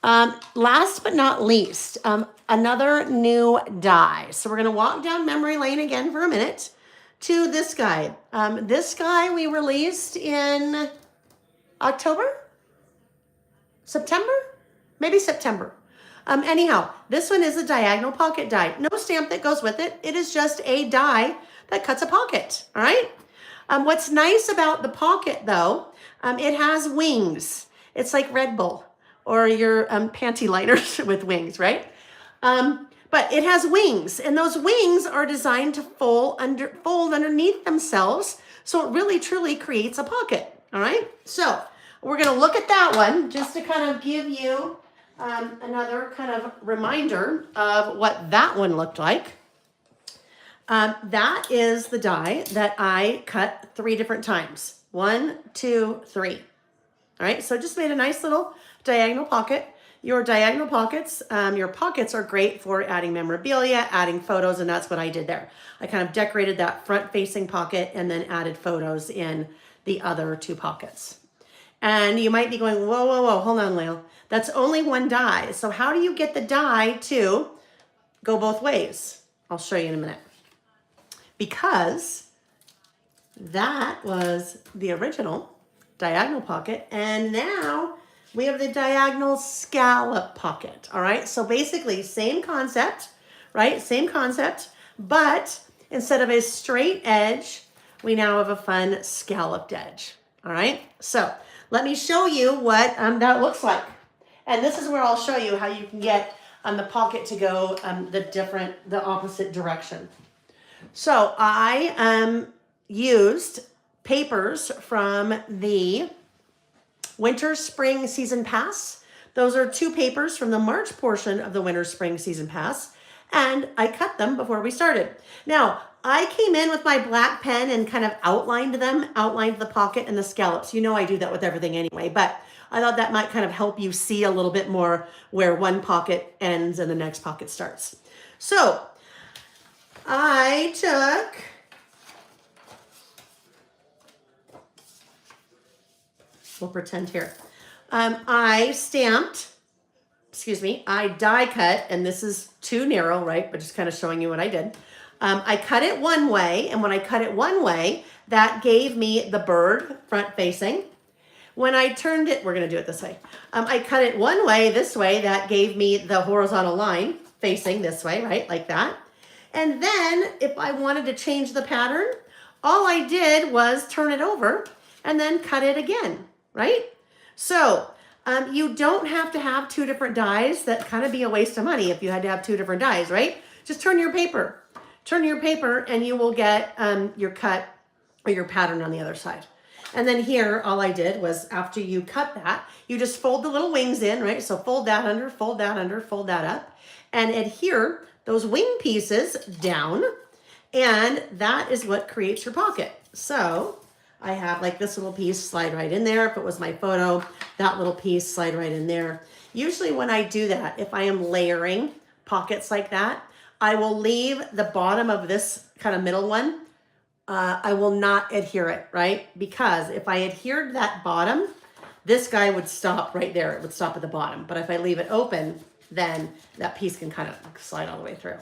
Last but not least, another new die. So we're going to walk down memory lane again for a minute to this guy. This guy we released in October, September, maybe September. Anyhow, this one is a diagonal pocket die. No stamp that goes with it. It is just a die that cuts a pocket, all right? What's nice about the pocket, though, it has wings. It's like Red Bull or your panty liners with wings, right? But it has wings, and those wings are designed to fold underneath themselves, so it really, truly creates a pocket, all right? So we're going to look at that one just to kind of give you another kind of reminder of what that one looked like. That is the die that I cut 3 different times. 1, 2, 3. All right, so just made a nice little diagonal pocket. Your diagonal pockets, your pockets are great for adding memorabilia, adding photos, and that's what I did there. I kind of decorated that front-facing pocket and then added photos in the other 2 pockets. And you might be going, whoa, whoa, whoa, hold on, Layle. That's only one die. So how do you get the die to go both ways? I'll show you in a minute. Because that was the original diagonal pocket, and now we have the diagonal scallop pocket, all right? So basically, same concept, right? Same concept, but instead of a straight edge, we now have a fun scalloped edge, all right? So let me show you what that looks like. And this is where I'll show you how you can get the pocket to go the opposite direction. So I used papers from the Winter Spring Season Pass. Those are 2 papers from the March portion of the Winter Spring Season Pass, and I cut them before we started. Now, I came in with my black pen and kind of outlined the pocket and the scallops. You know I do that with everything anyway, but I thought that might kind of help you see a little bit more where one pocket ends and the next pocket starts. So I took we'll pretend here. I die cut, and this is too narrow, right? But just kind of showing you what I did. I cut it one way, and when I cut it one way, that gave me the bird front facing. When I turned it, we're going to do it this way. I cut it one way, this way, that gave me the horizontal line facing this way, right? Like that. And then if I wanted to change the pattern, all I did was turn it over and then cut it again, right? So you don't have to have 2 different dies. That kind of be a waste of money if you had to have 2 different dies, right? Just turn your paper. Turn your paper and you will get your cut or your pattern on the other side. And then here, all I did was after you cut that, you just fold the little wings in, right? So fold that under, fold that under, fold that up, and adhere those wing pieces down, and that is what creates your pocket. So I have like this little piece slide right in there. If it was my photo, that little piece slide right in there. Usually when I do that, if I am layering pockets like that, I will leave the bottom of this kind of middle one. I will not adhere it, right? Because if I adhered that bottom, this guy would stop right there. It would stop at the bottom. But if I leave it open, then that piece can kind of slide all the way through.